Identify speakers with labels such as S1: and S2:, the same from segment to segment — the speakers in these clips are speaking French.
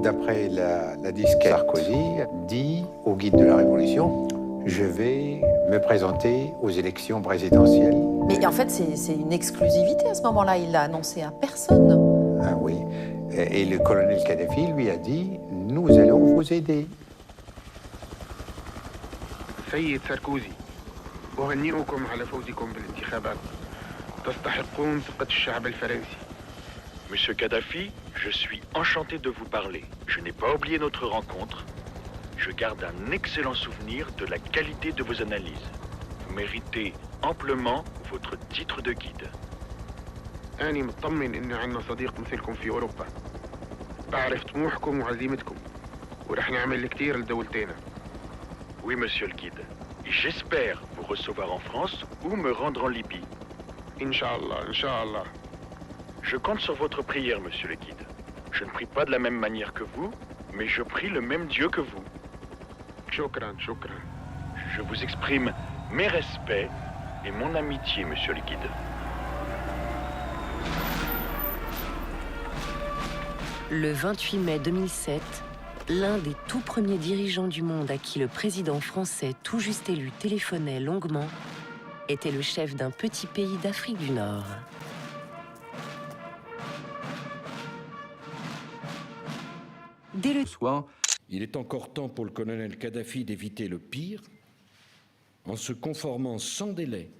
S1: D'après la disquette, Sarkozy dit au guide de la Révolution, je vais me présenter aux élections présidentielles.
S2: Mais en fait, c'est une exclusivité à ce moment-là. Il l'a annoncé à personne.
S1: Ah oui. Et le colonel Kadhafi lui a dit, nous allons vous aider.
S3: سيد ساركوزي أهنئكم على فوزكم بالانتخابات تستحقون ثقة الشعب الفرنسي.
S4: Monsieur Kadhafi, je suis enchanté de vous parler. Je n'ai pas oublié notre rencontre. Je garde un excellent souvenir de la qualité de vos analyses. Vous méritez amplement votre titre de guide.
S3: أنا مطمن إنه عندنا صديق مثلكم في أوروبا. بعرف طموحكم وعزيمتكم ورح نعمل كتير لدولتنا.
S4: Oui, monsieur le guide. J'espère vous recevoir en France ou me rendre en Libye.
S3: Inch'Allah, Inch'Allah.
S4: Je compte sur votre prière, monsieur le guide. Je ne prie pas de la même manière que vous, mais je prie le même Dieu que vous.
S3: شكرا شكرا.
S4: Je vous exprime mes respects et mon amitié, monsieur le guide.
S5: Le 28 mai 2007, l'un des tout premiers dirigeants du monde à qui le président français tout juste élu téléphonait longuement était le chef d'un petit pays d'Afrique du Nord. Dès le
S6: soir, il est encore temps pour le colonel Kadhafi d'éviter le pire en se conformant sans délai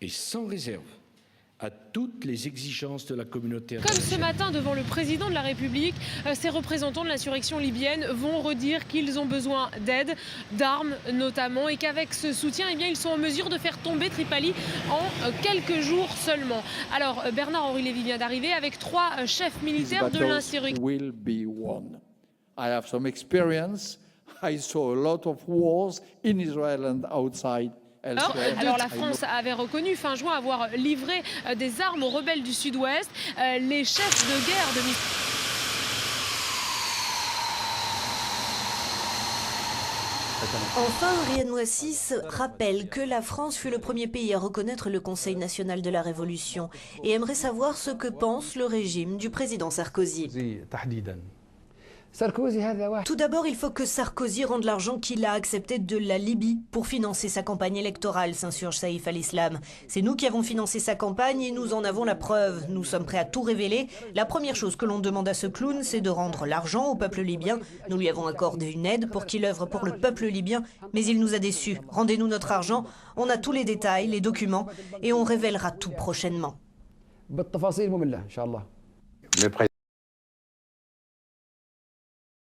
S6: et sans réserve à toutes les exigences de la communauté internationale.
S7: Comme ce matin devant le président de la République, ces représentants de l'insurrection libyenne vont redire qu'ils ont besoin d'aide, d'armes notamment, et qu'avec ce soutien, eh bien, ils sont en mesure de faire tomber Tripoli en quelques jours seulement. Alors Bernard-Henri Lévy vient d'arriver avec 3 chefs militaires de l'insurrection.
S8: Will be won. I have some experience. I saw a lot of wars in Israel and outside.
S7: Alors la France avait reconnu fin juin avoir livré des armes aux rebelles du Sud-Ouest. Les chefs de guerre de
S9: Enfin, Riyad Moussis rappelle que la France fut le premier pays à reconnaître le Conseil national de la Révolution et aimerait savoir ce que pense le régime du président Sarkozy. Tout d'abord, il faut que Sarkozy rende l'argent qu'il a accepté de la Libye pour financer sa campagne électorale, s'insurge Saïf al-Islam. C'est nous qui avons financé sa campagne et nous en avons la preuve. Nous sommes prêts à tout révéler. La première chose que l'on demande à ce clown, c'est de rendre l'argent au peuple libyen. Nous lui avons accordé une aide pour qu'il œuvre pour le peuple libyen, mais il nous a déçus. Rendez-nous notre argent, on a tous les détails, les documents, et on révélera tout prochainement.
S1: Le